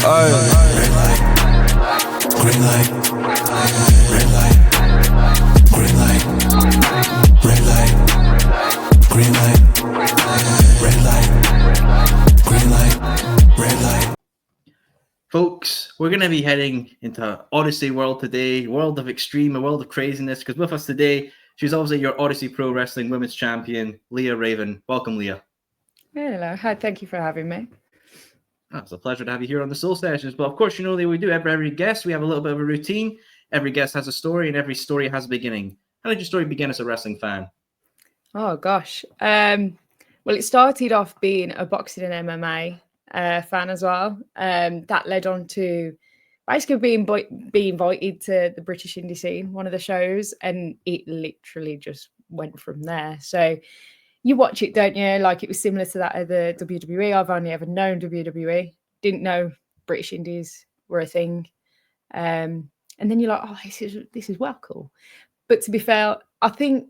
Red light, green light, red light, green light, red light, green light, red light, green light, red light. Folks, we're going to be heading into Odyssey World today, world of extreme, a world of craziness, because with us today, she's obviously your Odyssey Pro Wrestling Women's Champion, Leah Raven. Welcome, Leah. Hello. Hi, thank you for having me. It's a pleasure to have you here on the Soul Sessions. But of course, you know that we do every guest. We have a little bit of a routine. Every guest has a story, and every story has a beginning. How did your story begin as a wrestling fan? Oh gosh. Well, it started off being a boxing and MMA fan as well. That led on to basically being invited to the British indie scene, one of the shows, and it literally just went from there. So you watch it, don't you? Like, it was similar to that of the WWE. I've only ever known WWE. Didn't know British Indies were a thing. And then you're like, oh, this is well cool. But to be fair, I think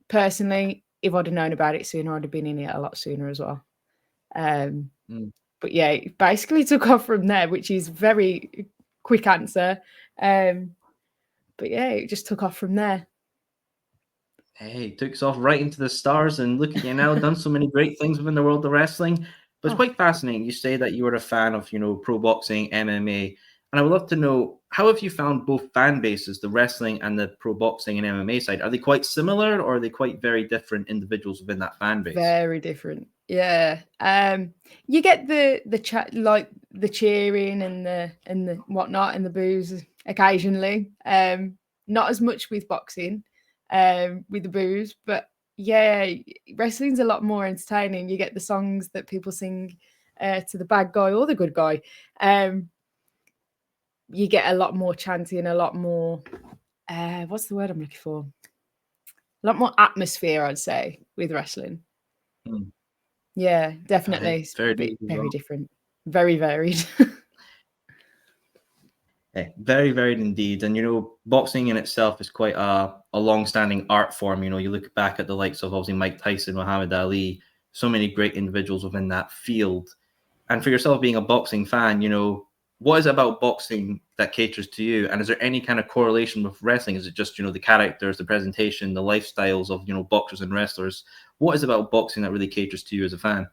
personally, if I'd have known about it sooner, I'd have been in it a lot sooner as well. But yeah, it basically took off from there, which is very quick answer. But yeah, it just took off from there. Hey, took us off right into the stars, and look at you now, done so many great things within the world of wrestling. But it's quite fascinating. You say that you were a fan of, pro boxing, MMA, and I would love to know, how have you found both fan bases, the wrestling and the pro boxing and MMA side? Are they quite similar, or are they quite very different individuals within that fan base? Very different. Yeah. You get the chat, like the cheering and the whatnot and the boos occasionally. Not as much with boxing. With the booze, but yeah, wrestling's a lot more entertaining. You get the songs that people sing to the bad guy or the good guy. You get a lot more chanting, a lot more what's the word I'm looking for? A lot more atmosphere, I'd say, with wrestling. Yeah, definitely. It's very different, very varied. Yeah, very varied indeed. And, boxing in itself is quite a long-standing art form. You look back at the likes of, obviously, Mike Tyson, Muhammad Ali, so many great individuals within that field. And for yourself being a boxing fan, what is it about boxing that caters to you? And is there any kind of correlation with wrestling? Is it just, the characters, the presentation, the lifestyles of, boxers and wrestlers? What is it about boxing that really caters to you as a fan?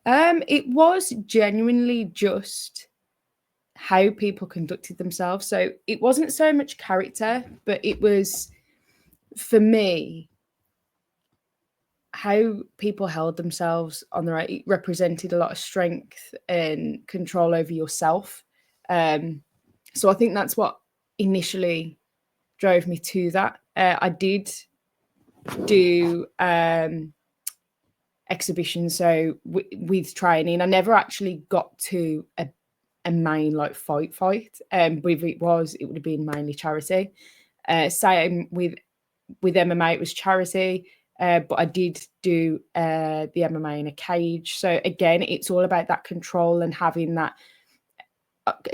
It was genuinely just how people conducted themselves. So it wasn't so much character, but it was, for me, how people held themselves on the right. It represented a lot of strength and control over yourself. So I think that's what initially drove me to that. I did do exhibitions, so with training. I never actually got to a main fight. But if it would have been mainly charity. Same with MMA, it was charity. But I did do the MMA in a cage. So again, it's all about that control and having that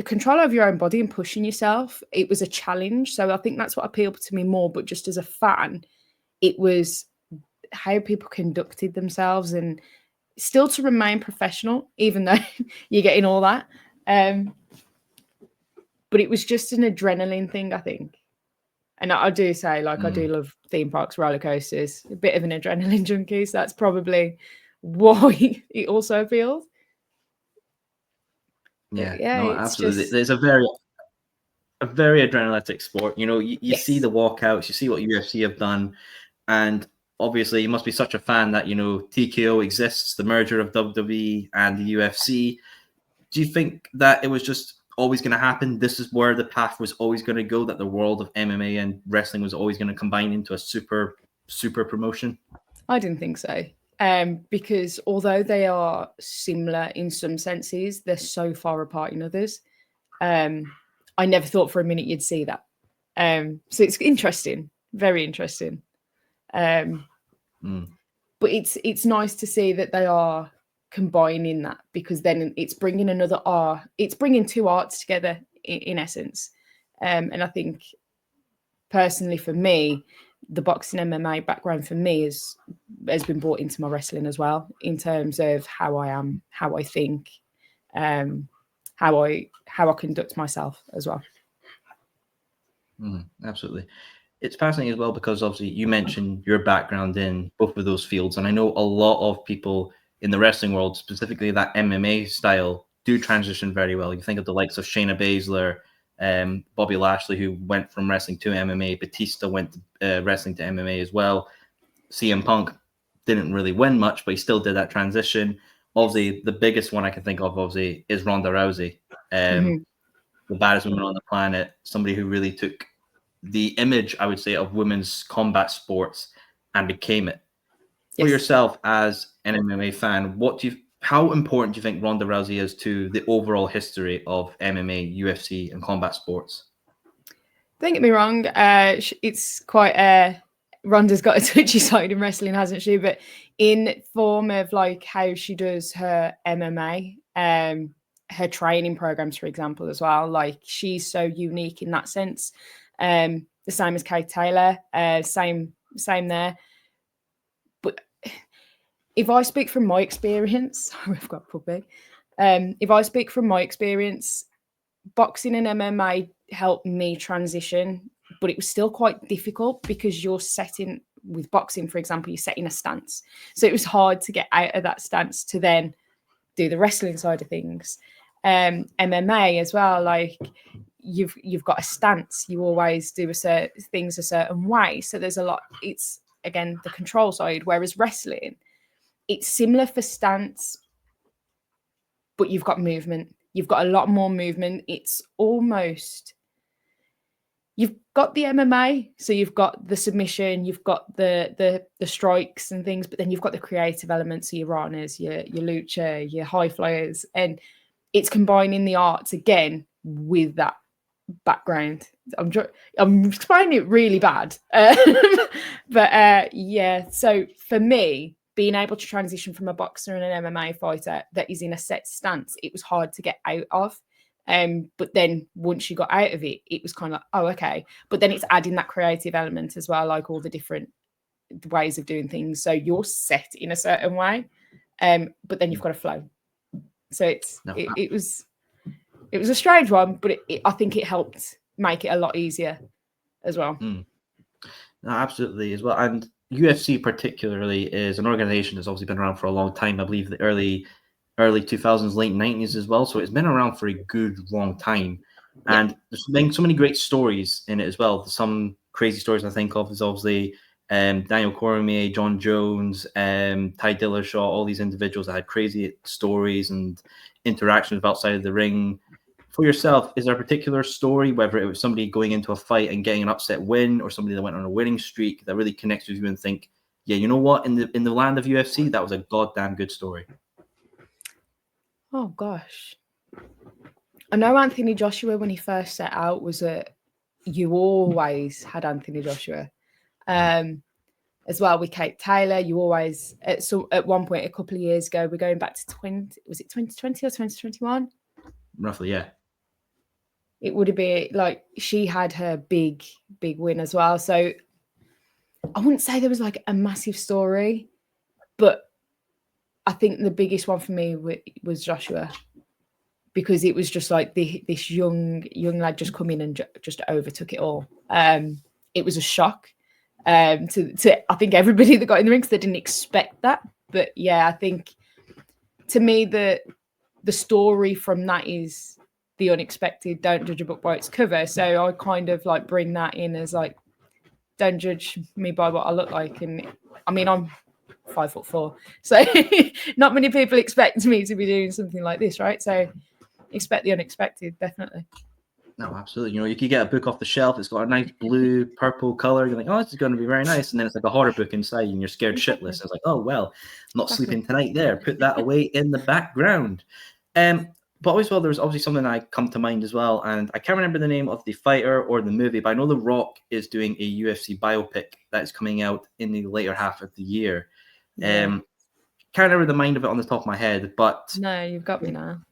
control over your own body and pushing yourself. It was a challenge. So I think that's what appealed to me more. But just as a fan, it was how people conducted themselves and still to remain professional, even though you're getting all that. But it was just an adrenaline thing, I think. And I do say, I do love theme parks, roller coasters, a bit of an adrenaline junkie. So that's probably why it also appeals. Yeah, no, absolutely. There's a very adrenalitic sport. You see the walkouts, you see what UFC have done, and obviously you must be such a fan that TKO exists, the merger of WWE and the UFC. Do you think that it was just always going to happen? This is where the path was always going to go, that the world of MMA and wrestling was always going to combine into a super promotion? I didn't think so. Because although they are similar in some senses, they're so far apart in others. I never thought for a minute you'd see that. So it's interesting, very interesting. But it's nice to see that they are combining that, because then it's bringing another art. It's bringing two arts together in essence. And I think personally for me, the boxing MMA background for me has been brought into my wrestling as well, in terms of how I am, how I think. how I conduct myself as well. Absolutely. It's fascinating as well because obviously you mentioned your background in both of those fields, and I know a lot of people in the wrestling world, specifically that MMA style, do transition very well. You think of the likes of Shayna Baszler, Bobby Lashley, who went from wrestling to MMA. Batista went wrestling to MMA as well. CM Punk didn't really win much, but he still did that transition. Obviously, the biggest one I can think of, obviously, is Ronda Rousey, the baddest woman on the planet, somebody who really took the image, I would say, of women's combat sports and became it. For yourself as an MMA fan, how important do you think Ronda Rousey is to the overall history of MMA, UFC, and combat sports? Don't get me wrong, it's quite Ronda's got a twitchy side in wrestling, hasn't she? But in form of like how she does her MMA, her training programs, for example, as well. Like she's so unique in that sense. The same as Kate Taylor, same there. But if I speak from my experience, we've got puppy. If I speak from my experience, boxing and MMA helped me transition, but it was still quite difficult because you're setting, with boxing, for example, you're setting a stance. So it was hard to get out of that stance to then do the wrestling side of things. MMA as well, like you've got a stance. You always do things a certain way. So there's a lot. It's again the control side. Whereas wrestling, it's similar for stance, but you've got movement. You've got a lot more movement. It's almost, you've got the MMA, so you've got the submission, you've got the strikes and things, but then you've got the creative elements, so your ranas, your lucha, your high flyers, and it's combining the arts again with that background. I'm explaining it really bad, but yeah. So for me, being able to transition from a boxer and an MMA fighter that is in a set stance, it was hard to get out of. But then once you got out of it, it was kind of like, oh, okay. But then it's adding that creative element as well, like all the different ways of doing things. So you're set in a certain way, but then you've got to flow. So it was a strange one, but I think it helped make it a lot easier as well. No, absolutely as well. And UFC particularly is an organization that's obviously been around for a long time. I believe the early 2000s, late 90s as well. So it's been around for a good long time. And there's been so many great stories in it as well. Some crazy stories I think of is obviously Daniel Cormier, John Jones, Ty Dillashaw, all these individuals that had crazy stories and interactions outside of the ring. For yourself, is there a particular story, whether it was somebody going into a fight and getting an upset win, or somebody that went on a winning streak, that really connects with you and think, yeah, you know what, in the land of UFC, that was a goddamn good story? Oh gosh, I know Anthony Joshua, when he first set out, was you always had Anthony Joshua. As well with Kate Taylor, you always at one point a couple of years ago, we're going back to 2020 or 2021? Roughly, yeah. It would have been like she had her big win as well. So I wouldn't say there was like a massive story, but I think the biggest one for me was Joshua, because it was just like this young lad just come in and just overtook it all. It was a shock to I think everybody that got in the ring, because they didn't expect that. But yeah, I think to me the story from that is the unexpected. Don't judge a book by its cover. So I kind of like bring that in as like, don't judge me by what I look like. And I mean, I'm 5'4", so not many people expect me to be doing something like this, right? So expect the unexpected, definitely. No, absolutely. You know, you could get a book off the shelf. It's got a nice blue, purple color. You're like, oh, this is going to be very nice. And then it's like a horror book inside and you're scared shitless. It's like, oh, well, I'm not sleeping tonight there. Put that away in the background. But as well, there's obviously something I come to mind as well. And I can't remember the name of the fighter or the movie, but I know The Rock is doing a UFC biopic that is coming out in the later half of the year. Can't remember the mind of it on the top of my head, but... No, you've got me now.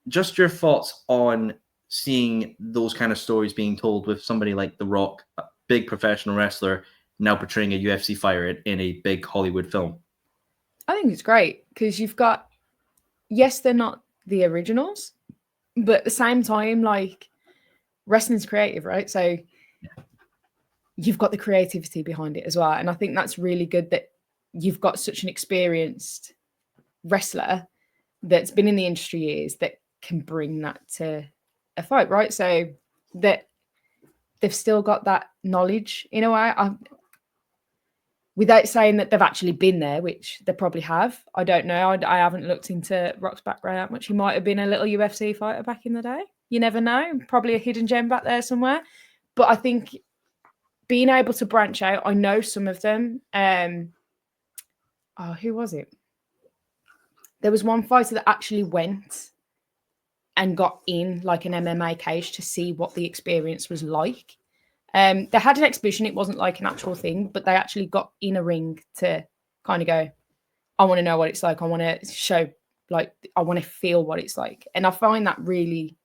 Just your thoughts on seeing those kind of stories being told with somebody like The Rock, a big professional wrestler, now portraying a UFC fighter in a big Hollywood film. I think it's great because you've got, yes, they're not the originals, but at the same time, like wrestling's creative, right? So you've got the creativity behind it as well. And I think that's really good that you've got such an experienced wrestler that's been in the industry years that can bring that to a fight, right? So that they've still got that knowledge in a way. Without saying that they've actually been there, which they probably have. I don't know. I haven't looked into Rock's background that much. He might have been a little UFC fighter back in the day. You never know. Probably a hidden gem back there somewhere. But I think being able to branch out, I know some of them. Who was it? There was one fighter that actually went and got in like an MMA cage to see what the experience was like. They had an exhibition. It wasn't like an actual thing, but they actually got in a ring to kind of go, I want to know what it's like. I want to show, like, I want to feel what it's like. And I find that really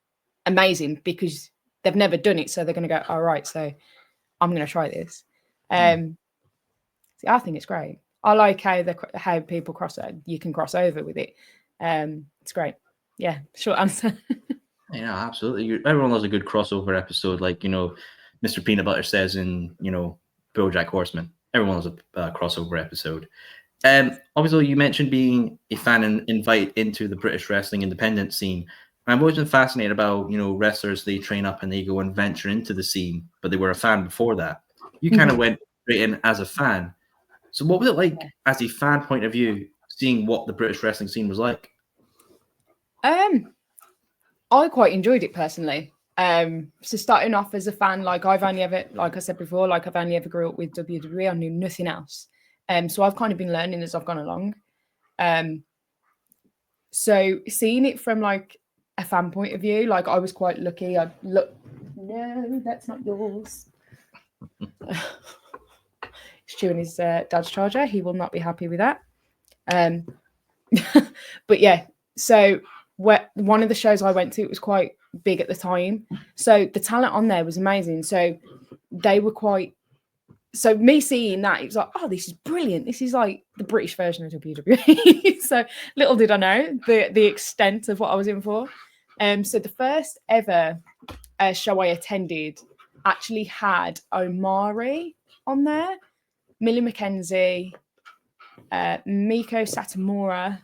amazing because they've never done it. So they're going to go, all right, so I'm going to try this. I think it's great. I like how people you can cross over with it. It's great. Yeah, short answer. Yeah, absolutely. Everyone loves a good crossover episode, like, Mr. Peanut Butter says in, BoJack Horseman. Everyone loves a crossover episode. Obviously, you mentioned being a fan and invited into the British wrestling independent scene. And I've always been fascinated about, wrestlers, they train up and they go and venture into the scene, but they were a fan before that. You kind of went straight in as a fan. So what was it like as a fan point of view, seeing what the British wrestling scene was like? I quite enjoyed it personally. So starting off as a fan, like I've only ever, like I said before, like I've only ever grew up with WWE. I knew nothing else. So I've kind of been learning as I've gone along. So seeing it from like a fan point of view, like I was quite lucky. No, that's not yours. He's chewing his dad's charger. He will not be happy with that. But yeah, so one of the shows I went to, it was quite big at the time. So the talent on there was amazing. So they were so me seeing that, it was like, oh, this is brilliant. This is like the British version of WWE. So little did I know the extent of what I was in for. So the first ever show I attended actually had Omari on there, Millie McKenzie, Miko Satomura,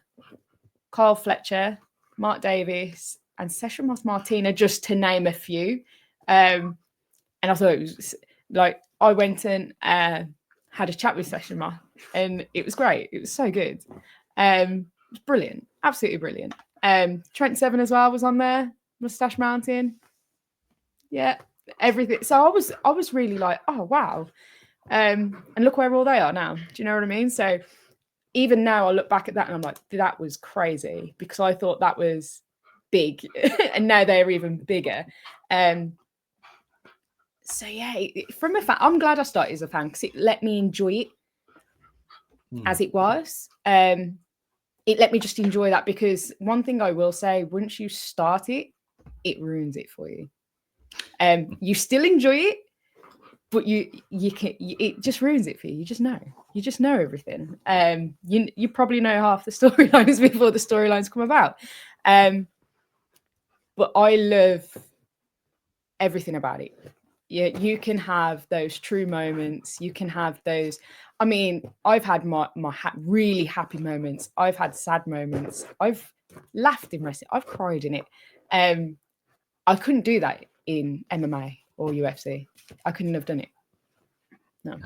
Kyle Fletcher, Mark Davis, and Session Moss Martina, just to name a few. And I thought it was like, I went and had a chat with Session Moss, and it was great. It was so good. It was brilliant, absolutely brilliant. Trent Seven as well was on there, Mustache Mountain. Yeah, everything. So I was really like, oh wow. And look where all they are now. Do you know what I mean? So even now I look back at that and I'm like, that was crazy, because I thought that was big and now they're even bigger. So yeah, from a fan, I'm glad I started as a fan because it let me enjoy it as it was. It let me just enjoy that, because one thing I will say, once you start it, it ruins it for you. You still enjoy it, but it just ruins it for you. You just know everything. You probably know half the storylines before the storylines come about. But I love everything about it. You can have those true moments. You can have those. I mean, I've had my really happy moments. I've had sad moments. I've laughed in wrestling. I've cried in it. I couldn't do that in MMA or UFC. I couldn't have done it. No,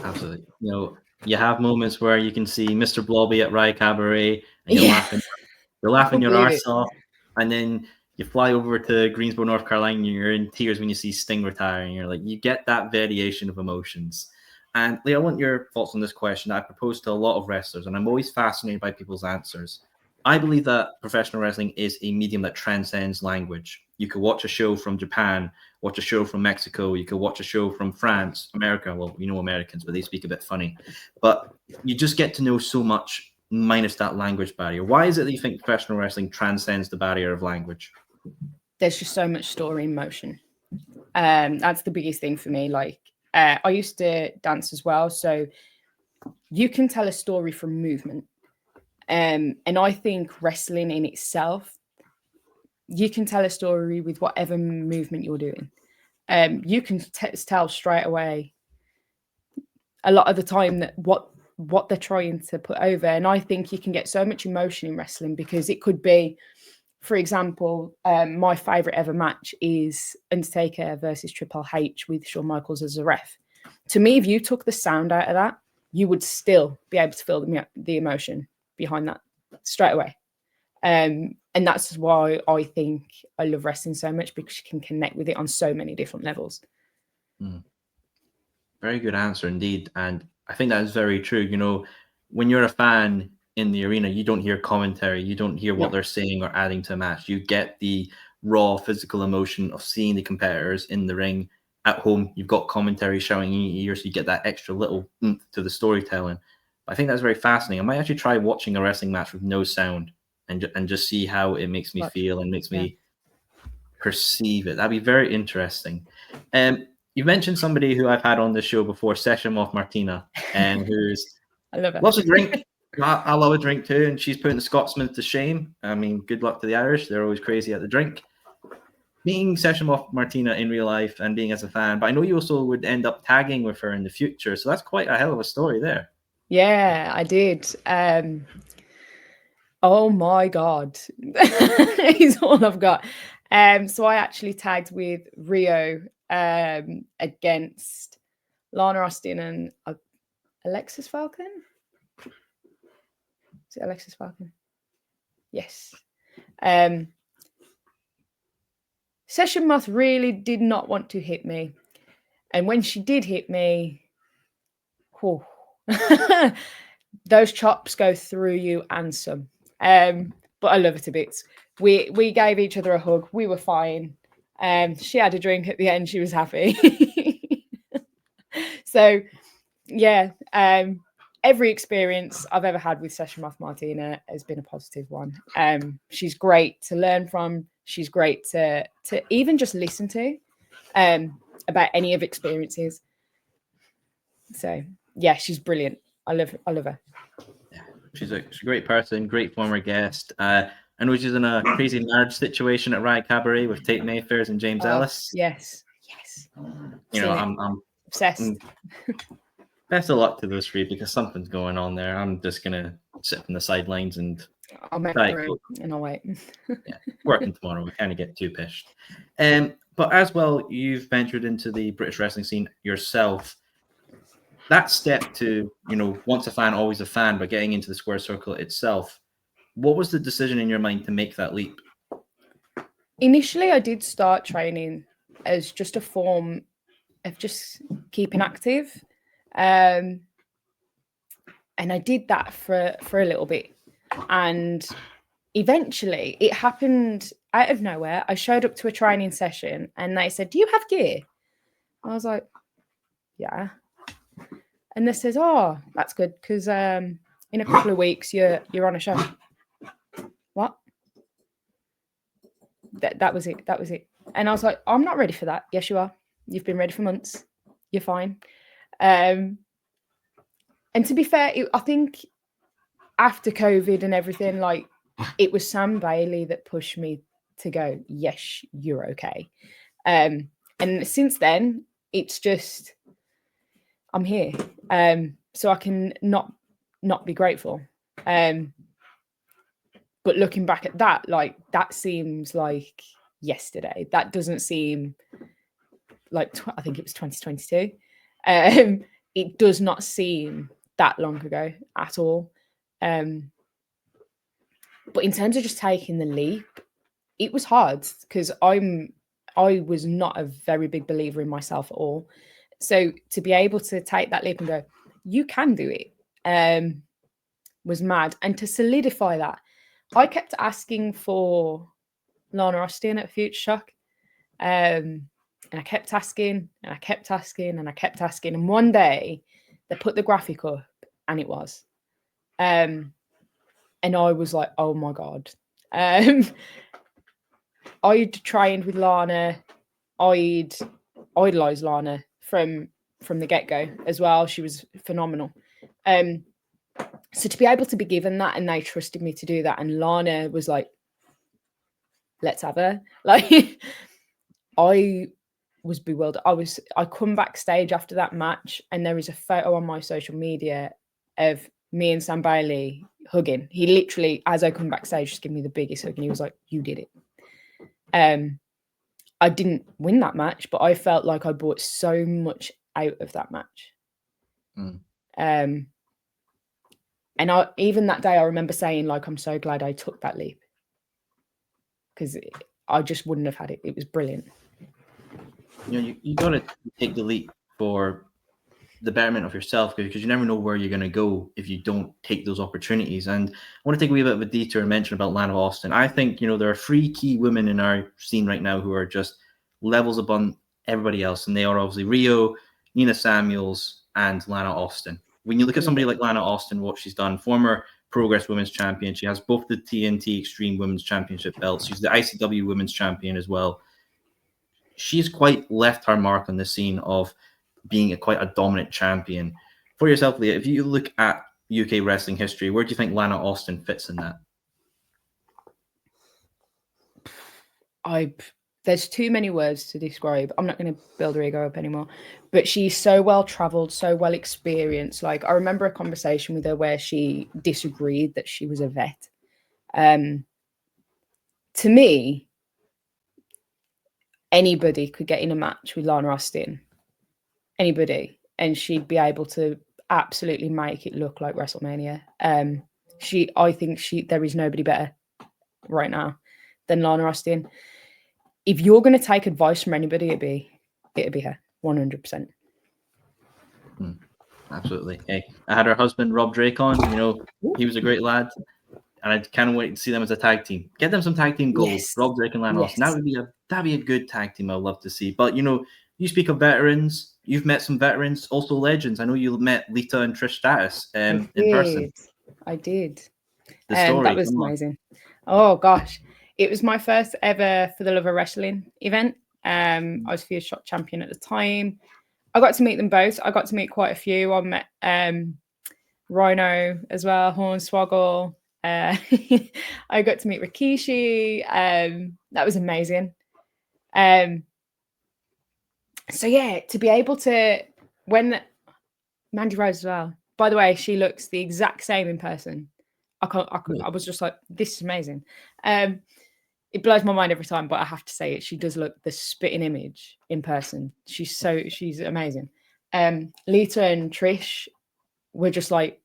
absolutely. You have moments where you can see Mr. Blobby at Rye Cabaret, and you're laughing your arse off, and then you fly over to Greensboro, North Carolina, and you're in tears when you see Sting retire, and you're like, you get that variation of emotions. And Leah, I want your thoughts on this question. I propose to a lot of wrestlers, and I'm always fascinated by people's answers. I believe that professional wrestling is a medium that transcends language. You could watch a show from Japan, watch a show from Mexico, you could watch a show from France, America. Well, Americans, but they speak a bit funny. But you just get to know so much minus that language barrier. Why is it that you think professional wrestling transcends the barrier of language? There's just so much story in motion. That's the biggest thing for me. Like, I used to dance as well, so you can tell a story from movement. And I think wrestling in itself, you can tell a story with whatever movement you're doing. You can tell straight away a lot of the time that what they're trying to put over. And I think you can get so much emotion in wrestling because it could be, for example, my favorite ever match is Undertaker versus Triple H with Shawn Michaels as a ref. To me, if you took the sound out of that, you would still be able to feel the emotion behind that straight away. And that's why I think I love wrestling so much, because you can connect with it on so many different levels. Very good answer indeed. And I think that is very true. You know, when you're a fan in the arena, you don't hear commentary, you don't hear what they're saying or adding to a match. You get the raw physical emotion of seeing the competitors in the ring. At home, you've got commentary shouting in your ear, so you get that extra little oomph to the storytelling. But I think that's very fascinating. I might actually try watching a wrestling match with no sound and just see how it makes me feel and makes me perceive it. That'd be very interesting. You mentioned somebody who I've had on the show before, Session Moth Martina, who's I love it. Loves a drink. I love a drink too, and she's putting the Scotsmen to shame. I mean, good luck to the Irish. They're always crazy at the drink. Meeting Session Moth Martina in real life and being as a fan, but I know you also would end up tagging with her in the future. So that's quite a hell of a story there. Yeah, I did. Oh my God. He's all I've got. So I actually tagged with Rio against Lana Austin and Alexis Falcon. Is it Alexis Falcon? Yes. Session Moth really did not want to hit me. And when she did hit me, those chops go through you and some. But I love her to bits. We gave each other a hug. We were fine. She had a drink at the end. She was happy. So, yeah. Every experience I've ever had with Session Moth Martina has been a positive one. She's great to learn from. She's great to even just listen to about any of experiences. So yeah, she's brilliant. I love her. Yeah, she's a great person, great former guest. I know she's in a crazy marriage situation at Riot Cabaret with Tate Mayfairs and James Ellis. Yes. You know, I'm obsessed. Best of luck to those three because something's going on there. I'm just gonna sit on the sidelines and I'll make the room and I'll wait. Yeah, working tomorrow. We kind of get too pissed. But as well, you've ventured into the British wrestling scene yourself. That step to, you know, once a fan, always a fan, but getting into the square circle itself, what was the decision in your mind to make that leap? Initially, I did start training as just a form of just keeping active. And I did that for a little bit. And eventually it happened out of nowhere. I showed up to a training session and they said, "Do you have gear?" I was like, "Yeah." And they said, "Oh, that's good because in a couple of weeks you're on a show." What? That was it. That was it. And I was like, "I'm not ready for that." "Yes, you are. You've been ready for months. You're fine." And to be fair, I think after COVID and everything, like it was Sam Bailey that pushed me to go, "Yes, you're okay." And since then, it's just I'm here. So I can not be grateful. But looking back at that, like that seems like yesterday. That doesn't seem like I think it was 2022. It does not seem that long ago at all. But in terms of just taking the leap, it was hard because I was not a very big believer in myself at all. So to be able to take that leap and go, "You can do it," was mad. And to solidify that, I kept asking for Lana Austin at Future Shock. And I kept asking and I kept asking and I kept asking. And one day they put the graphic up and it was. And I was like, "Oh my God." I'd trained with Lana. I'd idolized Lana from the get-go as well. She was phenomenal. So to be able to be given that and they trusted me to do that, and Lana was like, let's have her. Like, I was bewildered. I come backstage after that match, and there is a photo on my social media of me and Sam Bailey hugging. He literally, as I come backstage, just gave me the biggest hug, and he was like, "You did it." I didn't win that match, but I felt like I brought so much out of that match. And even that day, I remember saying, like, I'm so glad I took that leap, because I just wouldn't have had it. It was brilliant. You know, you got to take the leap for the betterment of yourself, because you never know where you're going to go if you don't take those opportunities. And I want to take a wee bit of a detour and mention about Lana Austin. I think, you know, there are 3 key women in our scene right now who are just levels above everybody else. And they are obviously Rio, Nina Samuels, and Lana Austin. When you look at somebody like Lana Austin, what she's done, former Progress Women's Champion, she has both the TNT Extreme Women's Championship belts. She's the ICW Women's Champion as well. She's quite left her mark on the scene of being quite a dominant champion. For yourself, Leah, if you look at UK wrestling history, where do you think Lana Austin fits in that? There's too many words to describe. I'm not going to build her ego up anymore, but she's so well traveled, so well experienced. Like, I remember a conversation with her where she disagreed that she was a vet. To me, anybody could get in a match with Lana Austin, anybody, and she'd be able to absolutely make it look like WrestleMania. I think there is nobody better right now than Lana Austin. If you're going to take advice from anybody, it'd be her, 100%. Absolutely. Hey, I had her husband Rob Drake on. You know, he was a great lad, and I can't wait to see them as a tag team. Get them some tag team goals. Yes. Rob Drake and Lana Austin. That'd be a good tag team. I'd love to see. But you know, you speak of veterans. You've met some veterans, also legends. I know you met Lita and Trish Stratus in person. I did. The story, that was amazing. Oh gosh, it was my first ever For the Love of Wrestling event. I was Fierce Shot champion at the time. I got to meet them both. I got to meet quite a few. I met Rhino as well, Hornswoggle. I got to meet Rikishi. That was amazing. So yeah, to be able to, when Mandy Rose as well, by the way, she looks the exact same in person. I was just like, this is amazing. It blows my mind every time, but I have to say it. She does look the spitting image in person. She's amazing. Lita and Trish were just like,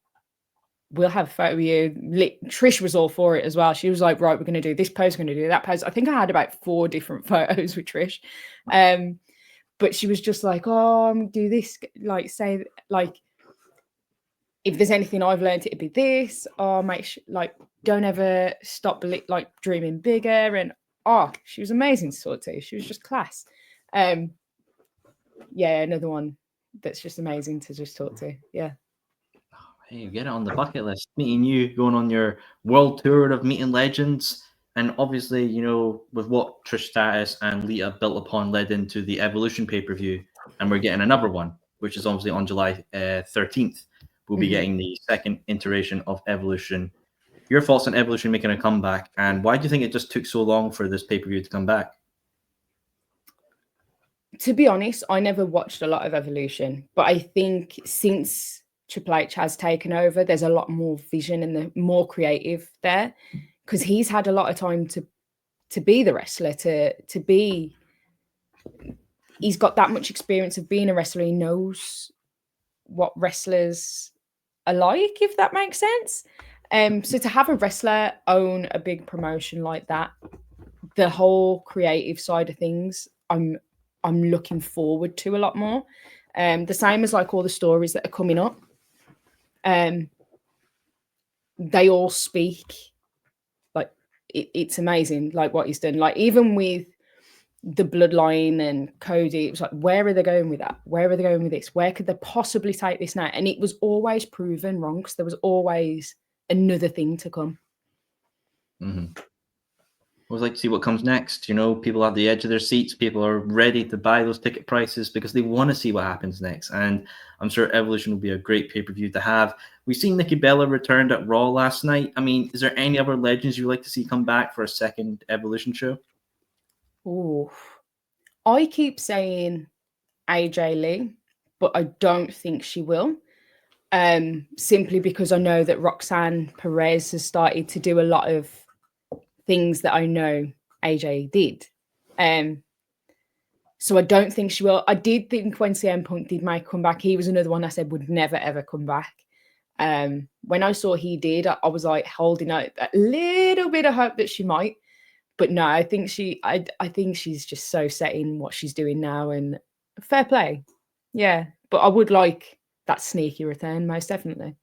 we'll have a photo of you. Trish was all for it as well. She was like, right, we're going to do this pose, we're going to do that pose. I think I had about 4 different photos with Trish. But she was just like, oh, I'm going to do this. Like, say, like, if there's anything I've learned, it'd be this. Or don't ever stop, like, dreaming bigger. And, she was amazing to talk to. She was just class. Yeah, another one that's just amazing to just talk to. Yeah. Hey, get it on the bucket list. Meeting you, going on your world tour of meeting legends. And obviously, you know, with what Trish Stratus and Lita built upon led into the Evolution pay-per-view. And we're getting another one, which is obviously on July 13th. We'll be getting the second iteration of Evolution. Your thoughts on Evolution making a comeback, and why do you think it just took so long for this pay-per-view to come back? To be honest, I never watched a lot of Evolution, but I think since Triple H has taken over, there's a lot more vision and the more creative there, because he's had a lot of time to be the wrestler, to be. He's got that much experience of being a wrestler. He knows what wrestlers are like, if that makes sense. So to have a wrestler own a big promotion like that, the whole creative side of things, I'm looking forward to a lot more. The same as like all the stories that are coming up. They all speak like it's amazing, like what he's done. Like even with the Bloodline and Cody, it was like, where are they going with that? Where are they going with this? Where could they possibly take this now? And it was always proven wrong, because there was always another thing to come. I would like to see what comes next. You know, people at the edge of their seats, people are ready to buy those ticket prices because they want to see what happens next. And I'm sure Evolution will be a great pay-per-view to have. We've seen Nikki Bella returned at Raw last night. I mean, is there any other legends you'd like to see come back for a second Evolution show? Oh, I keep saying AJ Lee, but I don't think she will. Simply because I know that Roxanne Perez has started to do a lot of things that I know AJ did. So I don't think she will. I did think when CM Punk did make a comeback, he was another one I said would never ever come back. When I saw he did, I was like holding out a little bit of hope that she might. But no, I think she's just so set in what she's doing now, and fair play. Yeah. But I would like that sneaky return, most definitely.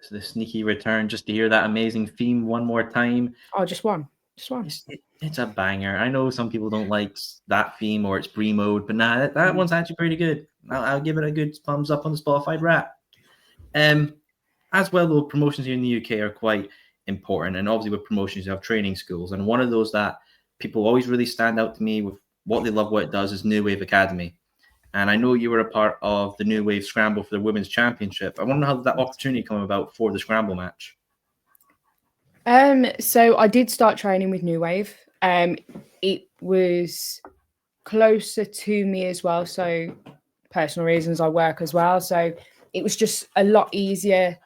So the sneaky return, just to hear that amazing theme one more time. Oh, just one. It's a banger. I know some people don't like that theme or it's Brie mode, but nah, that one's actually pretty good. I'll give it a good thumbs up on the Spotify Wrap. As well, though, promotions here in the UK are quite important, and obviously with promotions you have training schools, and one of those that people always really stand out to me with what they love, what it does, is New Wave Academy. And I know you were a part of the New Wave Scramble for the Women's Championship. I want to know how did that opportunity come about for the Scramble match? So I did start training with New Wave. It was closer to me as well. So personal reasons, I work as well. So it was just a lot easier,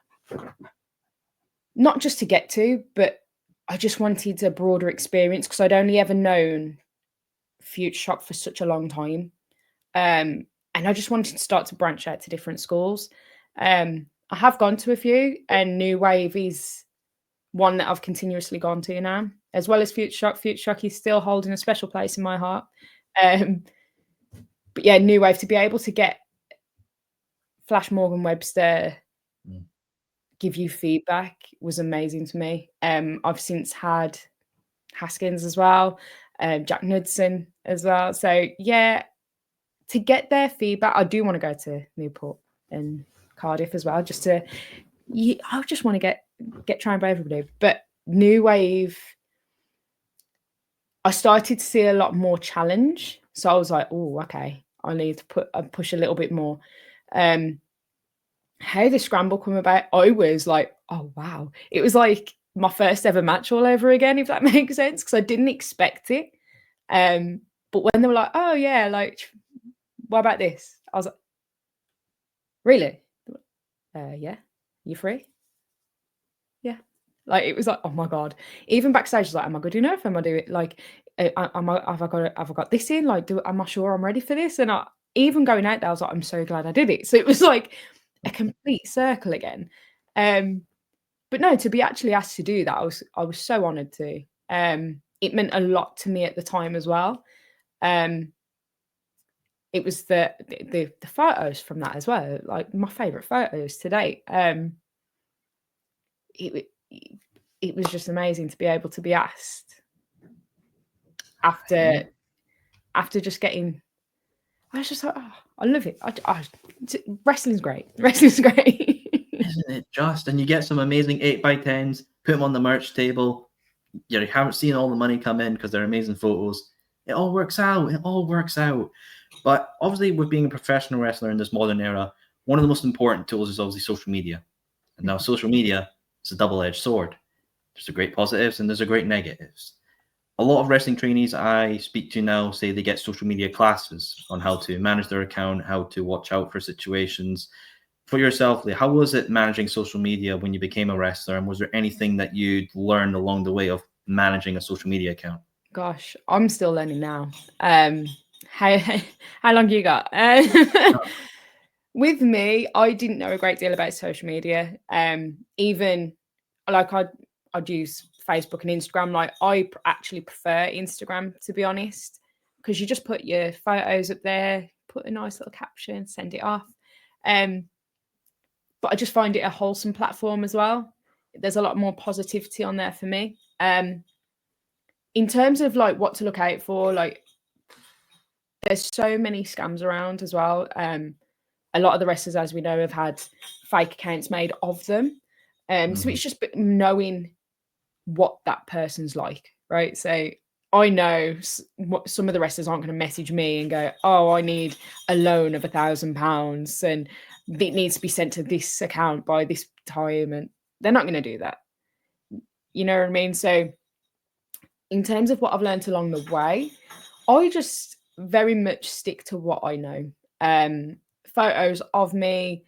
not just to get to, but I just wanted a broader experience because I'd only ever known Future Shock for such a long time. And I just wanted to start to branch out to different schools. I have gone to a few, and New Wave is one that I've continuously gone to now, as well as Future Shock. Future Shock is still holding a special place in my heart. But yeah, New Wave, to be able to get Flash Morgan Webster give you feedback was amazing to me. I've since had Haskins as well, Jack Knudsen as well. So yeah, to get their feedback, I do want to go to Newport and Cardiff as well, I just want to get trying by everybody. But New Wave, I started to see a lot more challenge. So I was like, oh, okay, I need to push a little bit more. How the scramble come about, I was like, oh, wow. It was like my first ever match all over again, if that makes sense, because I didn't expect it. But when they were like, oh, yeah, like, what about this? I was like, really? Yeah. You free? Yeah. Like, it was like, oh my God. Even backstage, I was like, am I good enough? Am I doing like, have I got this in? Like, am I sure I'm ready for this? And even going out there, I was like, I'm so glad I did it. So it was like a complete circle again. But no, to be actually asked to do that, I was so honored to. It meant a lot to me at the time as well. It was the photos from that as well, like my favorite photos to date. It was just amazing to be able to be asked after just getting. I was just like, oh, I love it. Wrestling's great. Wrestling's great. Isn't it just? And you get some amazing 8x10s, put them on the merch table. You haven't seen all the money come in because they're amazing photos. It all works out. But obviously, with being a professional wrestler in this modern era, one of the most important tools is obviously social media. And now social media is a double-edged sword. There's a great positives and there's a great negatives. A lot of wrestling trainees I speak to now say they get social media classes on how to manage their account, how to watch out for situations. For yourself, Leah, how was it managing social media when you became a wrestler? And was there anything that you'd learned along the way of managing a social media account? Gosh, I'm still learning now. How long you got? With me, I didn't know a great deal about social media. Even like I'd use Facebook and Instagram. Like I actually prefer Instagram, to be honest, because you just put your photos up there, put a nice little caption, send it off. But I just find it a wholesome platform as well. There's a lot more positivity on there for me. In terms of like what to look out for, like there's so many scams around as well. A lot of the wrestlers, as we know, have had fake accounts made of them. So it's just knowing what that person's like, right? So I know some of the wrestlers aren't going to message me and go, oh, I need a loan of £1,000 and it needs to be sent to this account by this time. And they're not going to do that. You know what I mean? So in terms of what I've learned along the way, I just very much stick to what I know. Photos of me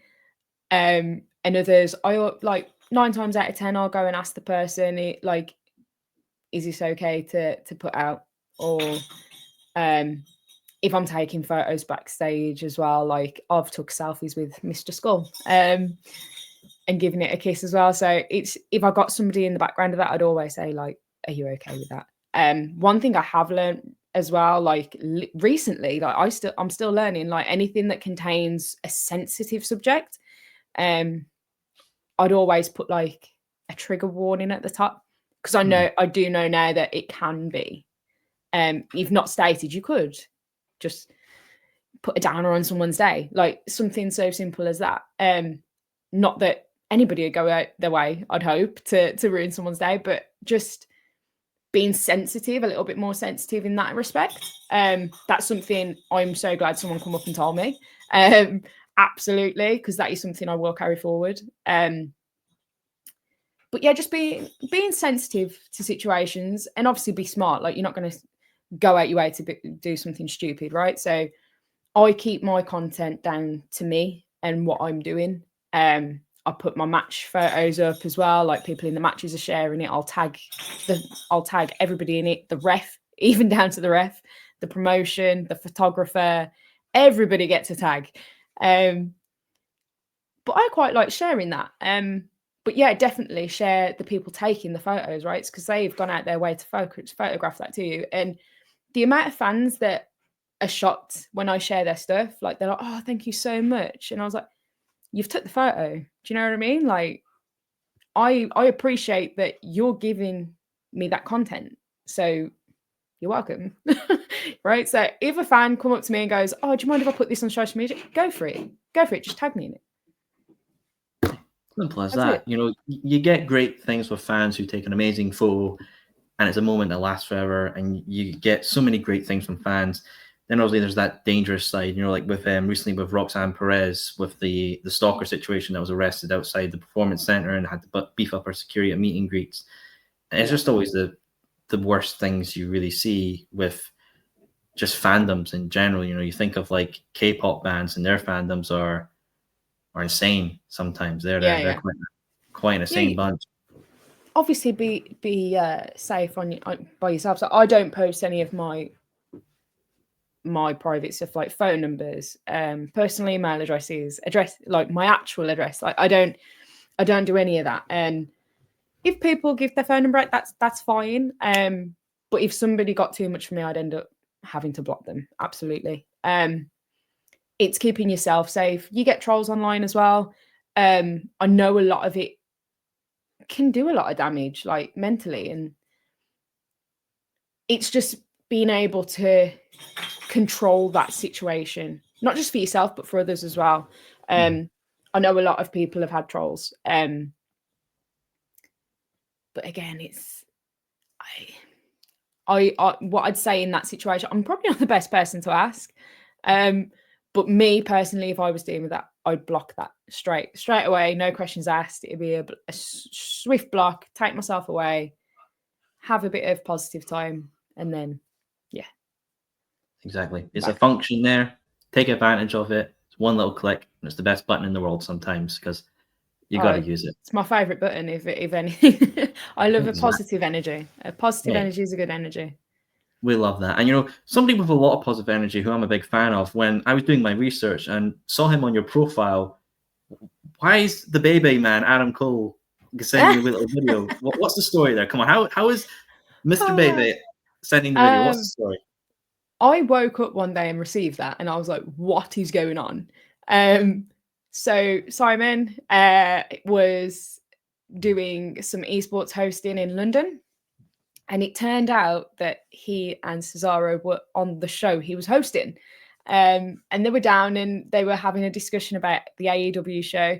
and others, I like 9 times out of 10, I'll go and ask the person, like, is this okay to put out? Or if I'm taking photos backstage as well, like I've took selfies with Mr. Skull and giving it a kiss as well. So it's, if I got somebody in the background of that, I'd always say, like, are you okay with that? One thing I have learned as well, like recently, like I'm still learning, like anything that contains a sensitive subject, I'd always put like a trigger warning at the top, because I do know now that it can be. If not stated, you could just put a downer on someone's day, like something so simple as that. Not that anybody would go out their way, I'd hope, to ruin someone's day, but just being sensitive, a little bit more sensitive in that respect. That's something I'm so glad someone come up and told me. Absolutely, because that is something I will carry forward. But yeah, just being sensitive to situations, and obviously be smart. Like, you're not going to go out your way to do something stupid, right? So I keep my content down to me and what I'm doing. I put my match photos up as well. Like, people in the matches are sharing it. I'll tag everybody in it, the ref, even down to the ref, the promotion, the photographer, everybody gets a tag. But I quite like sharing that. But yeah, definitely share the people taking the photos, right? It's because they've gone out their way to photograph that to you. And the amount of fans that are shocked when I share their stuff, like, they're like, oh, thank you so much. And I was like, you've took the photo. Do you know what I mean? Like, I appreciate that you're giving me that content. So you're welcome. Right? So if a fan come up to me and goes, oh, do you mind if I put this on social media? Go for it. Just tag me in it. Simple as that. You know, you get great things with fans who take an amazing photo, and it's a moment that lasts forever, and you get so many great things from fans. Then obviously there's that dangerous side, you know, like with recently with Roxanne Perez, with the stalker situation that was arrested outside the performance center and had to beef up her security at meet and greets. And it's just always the worst things you really see with just fandoms in general. You know, you think of like K-pop bands, and their fandoms are insane sometimes. They're quite an insane bunch. Obviously be safe by yourself. So I don't post any of my private stuff, like phone numbers, personal email addresses, like my actual address. Like, I don't do any of that. And if people give their phone number out, that's fine. But if somebody got too much for me, I'd end up having to block them. Absolutely. It's keeping yourself safe. You get trolls online as well. I know a lot of it can do a lot of damage, like mentally, and it's just being able to control that situation, not just for yourself but for others as well. I know a lot of people have had trolls, but again, it's I what I'd say in that situation, I'm probably not the best person to ask, but me personally, if I was dealing with that, I'd block that straight away, no questions asked. It'd be a swift block, take myself away, have a bit of positive time, and then exactly, it's a function there. Take advantage of it. It's one little click, and it's the best button in the world sometimes, because you got to use it. It's my favorite button, if anything. I love a positive energy. A positive energy is a good energy. We love that. And, you know, somebody with a lot of positive energy who I'm a big fan of, when I was doing my research and saw him on your profile, why is the baby man, Adam Cole, sending you a little video? What's the story there? Come on, how is Mr. Baby sending the video? What's the story? I woke up one day and received that, and I was like, what is going on? So Simon was doing some esports hosting in London, and it turned out that he and Cesaro were on the show he was hosting. And they were down and they were having a discussion about the AEW show.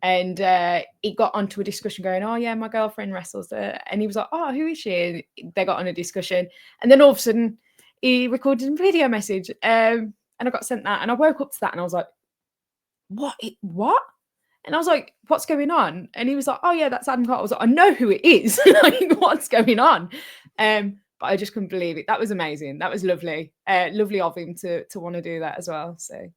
And it got onto a discussion going, oh, yeah, my girlfriend wrestles. And he was like, oh, who is she? And they got on a discussion. And then all of a sudden, he recorded a video message. And I got sent that. And I woke up to that and I was like, what? And I was like, what's going on? And he was like, oh, yeah, that's Adam Cole. I was like, I know who it is. Like, what's going on? But I just couldn't believe it. That was amazing. That was lovely. Lovely of him to want to do that as well. So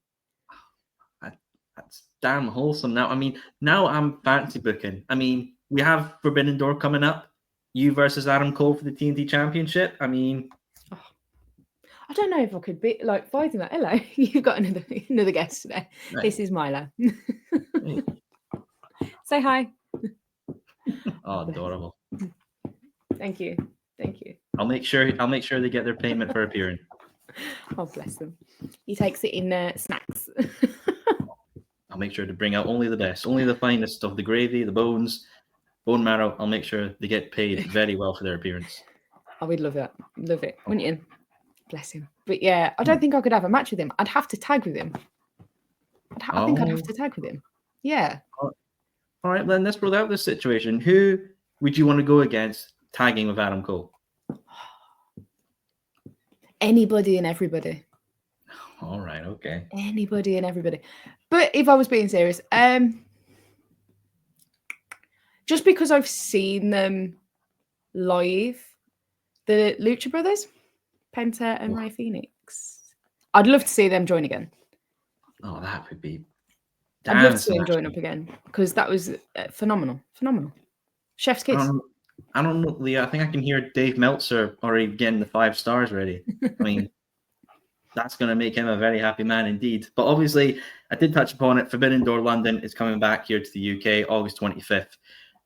That's damn wholesome. Now, I mean, now I'm fancy booking. I mean, we have Forbidden Door coming up. You versus Adam Cole for the TNT Championship. I mean, I don't know if I could be like fighting that. Hello, you've got another guest today. right. This is Milo. Hey. Say hi. Oh, adorable. Thank you. I'll make sure they get their payment for appearing. Oh, bless them. He takes it in snacks. I'll make sure to bring out only the best, only the finest of the gravy, the bones, bone marrow. I'll make sure they get paid very well for their appearance. I would love that. Love it, wouldn't you? Bless him. But yeah, I don't think I could have a match with him. I'd have to tag with him. I think I'd have to tag with him. Yeah. All right, then let's rule out this situation. Who would you want to go against tagging with Adam Cole? Anybody and everybody. All right, okay. Anybody and everybody. But if I was being serious, just because I've seen them live, the Lucha Brothers, Penta and Rey Fenix, I'd love to see them join again. Oh, that would be. I'd love to see them join up again because that was phenomenal. Chef's kiss. I don't know, Leah. I think I can hear Dave Meltzer already getting the 5 stars ready. I mean, that's going to make him a very happy man indeed. But obviously, I did touch upon it. Forbidden Door London is coming back here to the UK, August 25th.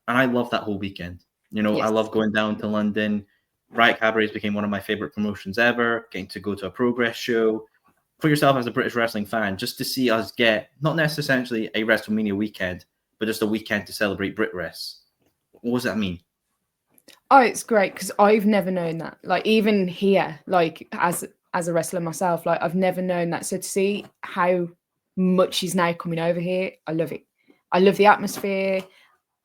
And I love that whole weekend. You know, yes. I love going down to London. Riot Cabarets became one of my favorite promotions ever. Getting to go to a Progress show. For yourself as a British wrestling fan, just to see us get, not necessarily a WrestleMania weekend, but just a weekend to celebrate BritWres. What does that mean? Oh, it's great because I've never known that. Like, even here, like, as a wrestler myself, like, I've never known that. So to see how much is now coming over here, I love it. I love the atmosphere.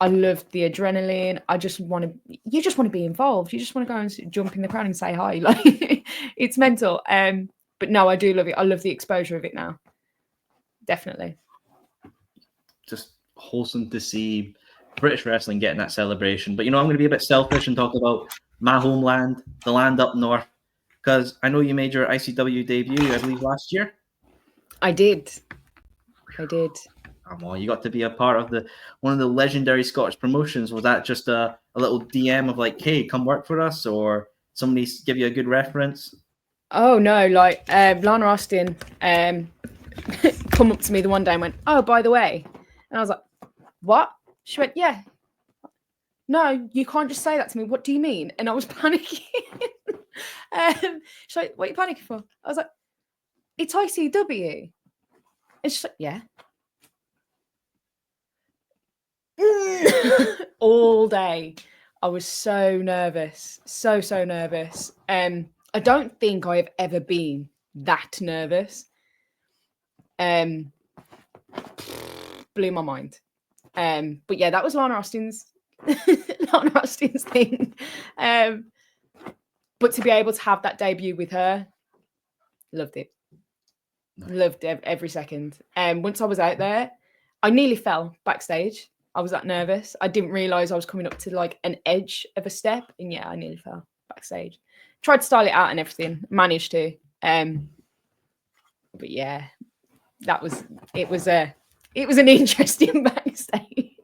I love the adrenaline. You just want to be involved. You just want to go and jump in the crowd and say hi. Like, it's mental. But no, I do love it. I love the exposure of it now. Definitely. Just wholesome to see British wrestling getting that celebration. But, you know, I'm going to be a bit selfish and talk about my homeland, the land up north, because I know you made your ICW debut, I believe, last year. I did. Come on, you got to be a part of one of the legendary Scottish promotions. Was that just a little DM of like, hey, come work for us, or somebody give you a good reference? Oh no, like Lana Austin come up to me the one day and went, "Oh, by the way," and I was like, "What?" She went, "Yeah." No, you can't just say that to me. What do you mean? And I was panicking. She's like, "What are you panicking for?" I was like, "It's ICW." And she's like, "Yeah." All day, I was so nervous, so nervous. I don't think I've ever been that nervous. Blew my mind. But yeah, that was Lana Austin's thing. But to be able to have that debut with her, loved it. Nice. Loved every second. Once I was out there, I nearly fell backstage. I was that nervous. I didn't realize I was coming up to like an edge of a step, and yeah, I nearly fell backstage. Tried to style it out and everything, managed to. But yeah, it was an interesting backstage.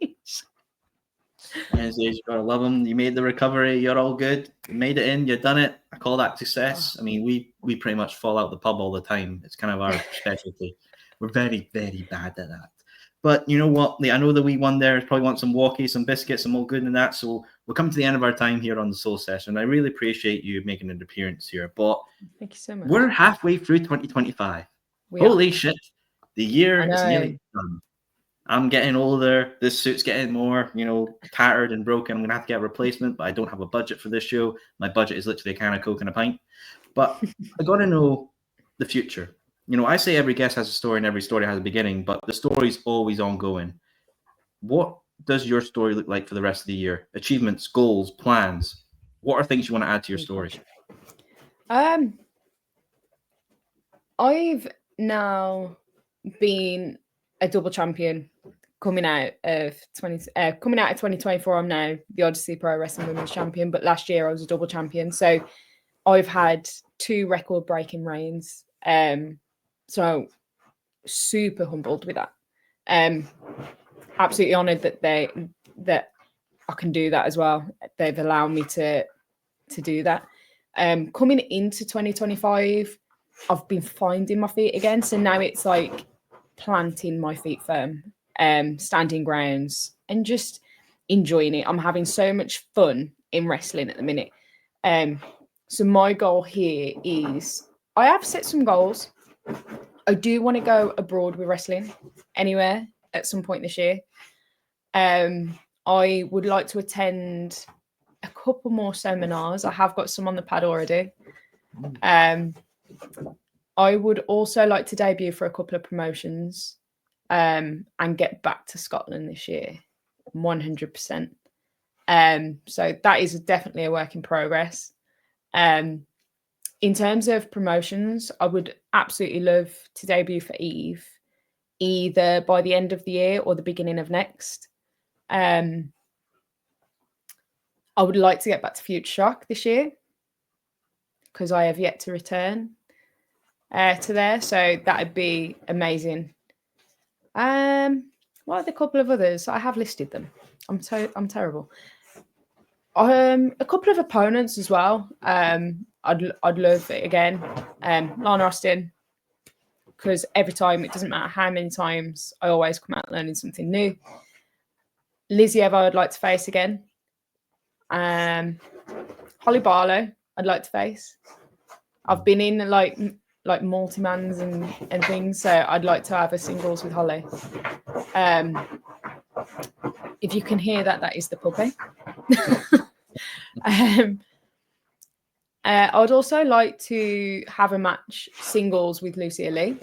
You gotta love them. You made the recovery. You're all good. You made it in. You done it. I call that success. I mean, we pretty much fall out the pub all the time. It's kind of our specialty. We're very, very bad at that. But you know what? I know that we won there. Probably want some walkies, some biscuits, some all good and that. So we're coming to the end of our time here on the Soul Session. I really appreciate you making an appearance here. But thank you so much. We're halfway through 2025. Holy shit. The year is nearly done. I'm getting older. This suit's getting more, tattered and broken. I'm going to have to get a replacement, but I don't have a budget for this show. My budget is literally a can of Coke and a pint. But I got to know the future. I say every guest has a story and every story has a beginning, but the story's always ongoing. What does your story look like for the rest of the year? Achievements, goals, plans. What are things you want to add to your story? I've now been a double champion coming out of 2024. I'm now the Odyssey Pro Wrestling Women's Champion, but last year I was a double champion. So I've had 2 record-breaking reigns. So super humbled with that. Absolutely honoured that I can do that as well. They've allowed me to do that. Coming into 2025, I've been finding my feet again. So now it's like planting my feet firm, standing grounds, and just enjoying it. I'm having so much fun in wrestling at the minute. So my goal here is, I have set some goals. I do want to go abroad with wrestling anywhere at some point this year. I would like to attend a couple more seminars. I have got some on the pad already. I would also like to debut for a couple of promotions, and get back to Scotland this year, 100%. So that is definitely a work in progress. In terms of promotions, I would absolutely love to debut for Eve, either by the end of the year or the beginning of next. I would like to get back to Future Shock this year, because I have yet to return to there. So that would be amazing. What are the couple of others? I have listed them. I'm terrible. A couple of opponents as well. I'd love it again. Lana Austin, because every time, it doesn't matter how many times, I always come out learning something new. Lizzie Eva, I'd like to face again. Holly Barlow, I'd like to face. I've been in like multi-mans and things, so I'd like to have a singles with Holly. If you can hear that, that is the puppy. I'd also like to have a match singles with Lucia Lee.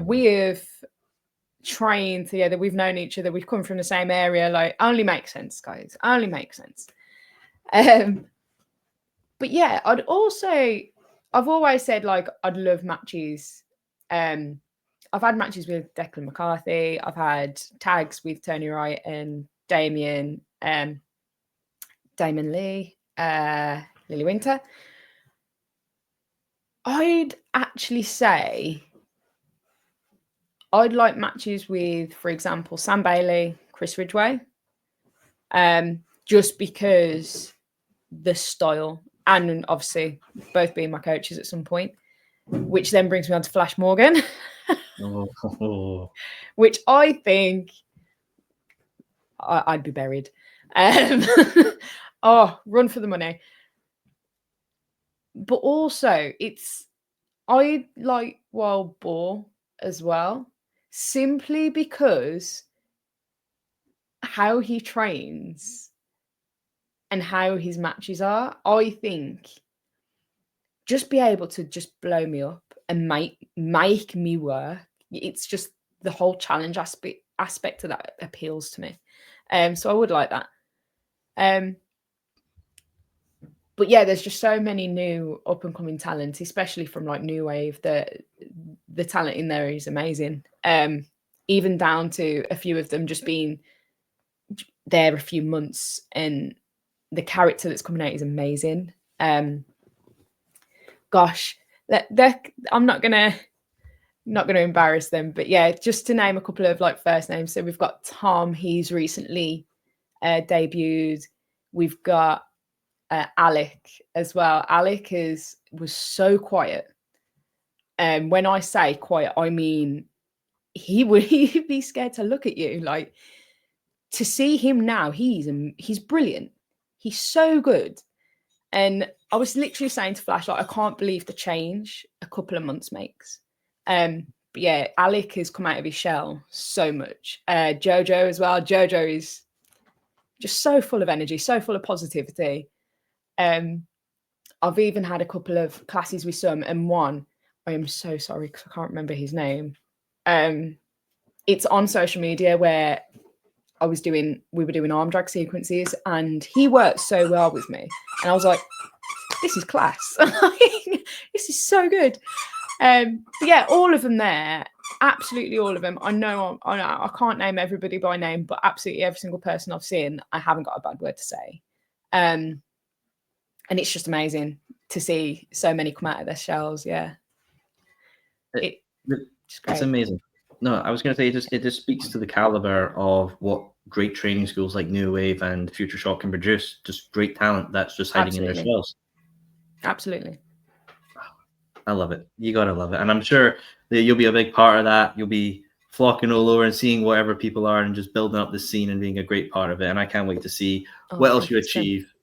We have trained together. We've known each other. We've come from the same area. Like, only makes sense, guys. Only makes sense. But yeah, I've always said, like, I'd love matches. I've had matches with Declan McCarthy. I've had tags with Tony Wright and Damien Lee, Lily Winter. I'd actually say I'd like matches with, for example, Sam Bailey, Chris Ridgway, just because the style, and obviously both being my coaches at some point, which then brings me on to Flash Morgan, which I think I'd be buried. Oh, run for the money. But also, I like Wild Boar as well, simply because how he trains and how his matches are. I think just be able to just blow me up and make me work. It's just the whole challenge aspect of that appeals to me. So I would like that. But yeah, there's just so many new up and coming talents, especially from like New Wave. The talent in there is amazing. Even down to a few of them just being there a few months, and the character that's coming out is amazing. Gosh, I'm not gonna embarrass them, but yeah, just to name a couple of like first names. So we've got Tom. He's recently debuted. We've got Alec as well. Alec was so quiet. When I say quiet, I mean he'd be scared to look at you. Like, to see him now, he's brilliant. He's so good. And I was literally saying to Flash, like, I can't believe the change a couple of months makes. But yeah, Alec has come out of his shell so much. Jojo as well. Jojo is just so full of energy, so full of positivity. I've even had a couple of classes with some, and one, I am so sorry because I can't remember his name. It's on social media where we were doing arm drag sequences, and he worked so well with me, and I was like, this is class. This is so good. But yeah, all of them there, absolutely all of them. I know I can't name everybody by name, but absolutely every single person I've seen, I haven't got a bad word to say. and it's just amazing to see so many come out of their shells. Yeah, it's It's amazing. No, I was going to say it just speaks to the caliber of what great training schools like New Wave and Future Shock can produce. Just great talent that's just hiding in their shells. Absolutely. I love it. You gotta love it, and I'm sure that you'll be a big part of that. You'll be flocking all over and seeing whatever people are and just building up the scene and being a great part of it. And I can't wait to see what else you achieve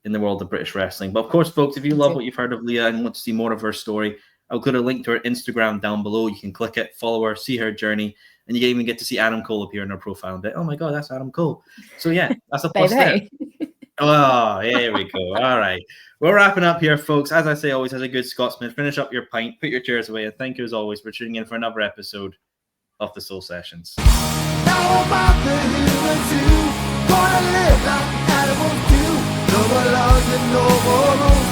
in the world of British wrestling. But of course, folks, if you love what you've heard of Leah and want to see more of her story, I'll put a link to her Instagram down below. You can click it, follow her, see her journey, and you even get to see Adam Cole appear in her profile and be, oh my God, that's Adam Cole. So yeah, that's a plus there. Oh, here we go. All right. We're wrapping up here, folks. As I say always, as a good Scotsman, finish up your pint, put your chairs away, and thank you as always for tuning in for another episode of the Soul Sessions. Now I'm out the hill and two, gonna live like animals do. No more laws and no more rules.